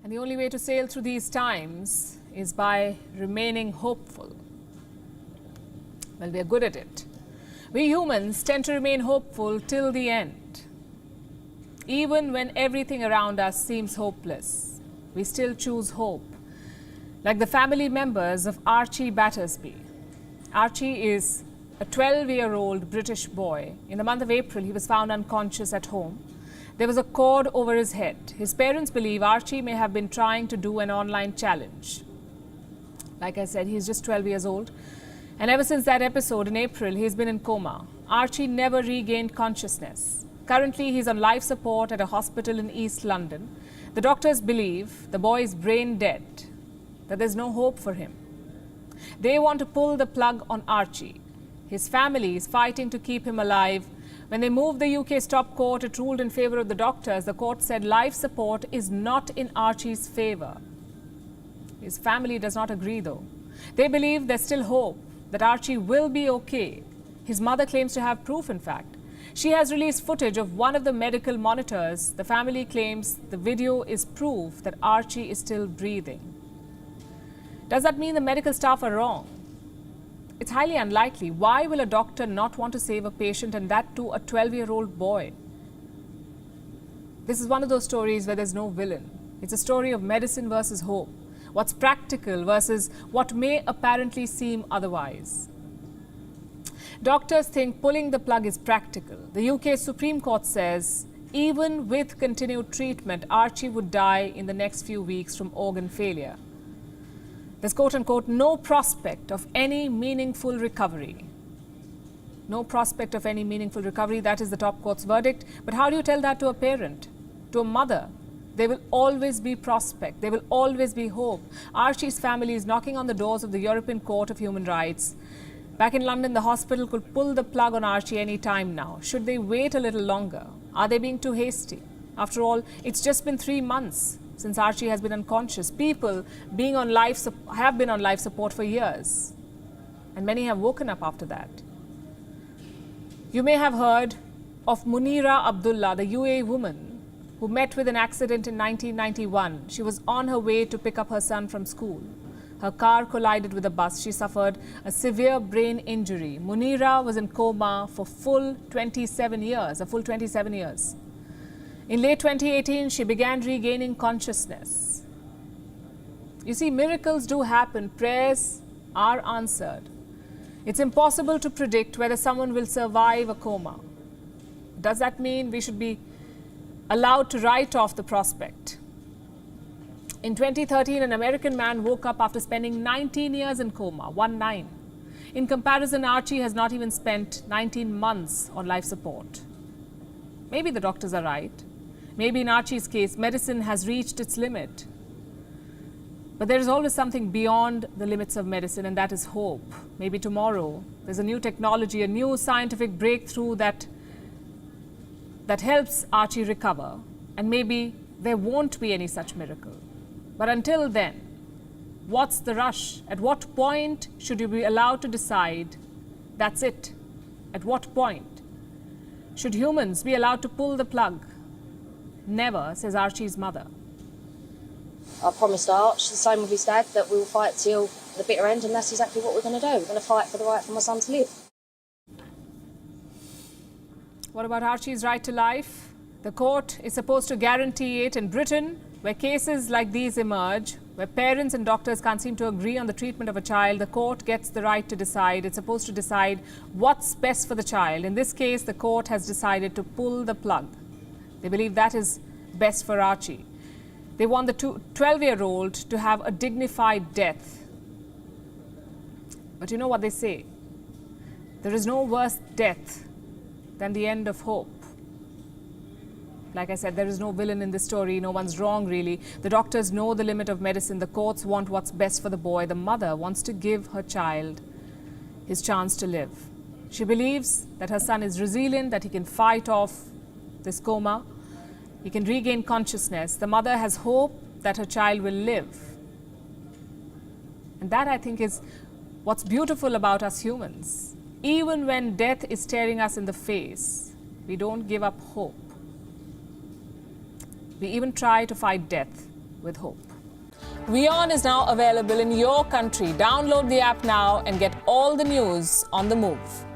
And the only way to sail through these times is by remaining hopeful. Well, we are good at it. We humans tend to remain hopeful till the end. Even when everything around us seems hopeless, we still choose hope. Like the family members of Archie Battersbee. Archie is a 12-year-old British boy. In the month of April, he was found unconscious at home. There was a cord over his head. His parents believe Archie may have been trying to do an online challenge. Like I said, he's just 12 years old. And ever since that episode in April, he's been in coma. Archie never regained consciousness. Currently, he's on life support at a hospital in East London. The doctors believe the boy is brain dead, that there's no hope for him. They want to pull the plug on Archie. His family is fighting to keep him alive. When they moved the UK's top court, it ruled in favour of the doctors. The court said life support is not in Archie's favour. His family does not agree though. They believe there's still hope, that Archie will be okay. His mother claims to have proof, in fact. She has released footage of one of the medical monitors. The family claims the video is proof that Archie is still breathing. Does that mean the medical staff are wrong? It's highly unlikely. Why will a doctor not want to save a patient, and that too a 12-year-old boy? This is one of those stories where there's no villain. It's a story of medicine versus hope. What's practical versus what may apparently seem otherwise. Doctors think pulling the plug is practical. The UK Supreme Court says even with continued treatment, Archie would die in the next few weeks from organ failure. There's quote-unquote no prospect of any meaningful recovery. No prospect of any meaningful recovery, that is the top court's verdict. But how do you tell that to a parent, to a mother? There will always be prospect, there will always be hope. Archie's family is knocking on the doors of the European Court of Human Rights. Back in London, the hospital could pull the plug on Archie any time now. Should they wait a little longer? Are they being too hasty? After all, it's just been 3 months since Archie has been unconscious. People have been on life support for years, and many have woken up after that. You may have heard of Munira Abdullah, the UAE woman who met with an accident in 1991. She was on her way to pick up her son from school. Her car collided with a bus. She suffered a severe brain injury. Munira was in coma for a full 27 years. In late 2018, she began regaining consciousness. You see, miracles do happen. Prayers are answered. It's impossible to predict whether someone will survive a coma. Does that mean we should be allowed to write off the prospect? In 2013, an American man woke up after spending 19 years in coma, 19. In comparison, Archie has not even spent 19 months on life support. Maybe the doctors are right. Maybe in Archie's case, medicine has reached its limit. But there is always something beyond the limits of medicine, and that is hope. Maybe tomorrow there's a new technology, a new scientific breakthrough that helps Archie recover, and maybe there won't be any such miracle. But until then, what's the rush? At what point should you be allowed to decide that's it? At what point? Should humans be allowed to pull the plug? Never, says Archie's mother. I promised Arch, the same with his dad, that we will fight till the bitter end, and that's exactly what we're going to do. We're going to fight for the right for my son to live. What about Archie's right to life? The court is supposed to guarantee it. In Britain, where cases like these emerge, where parents and doctors can't seem to agree on the treatment of a child, the court gets the right to decide. It's supposed to decide what's best for the child. In this case, the court has decided to pull the plug. They believe that is best for Archie. They want the 12-year-old to have a dignified death. But you know what they say? There is no worse death than the end of hope. Like I said, there is no villain in this story. No one's wrong, really. The doctors know the limit of medicine. The courts want what's best for the boy. The mother wants to give her child his chance to live. She believes that her son is resilient, that he can fight off this coma. He can regain consciousness. The mother has hope that her child will live. And that, I think, is what's beautiful about us humans. Even when death is staring us in the face, we don't give up hope. We even try to fight death. with hope. WION is now available in your country. Download the app now and get all the news on the move.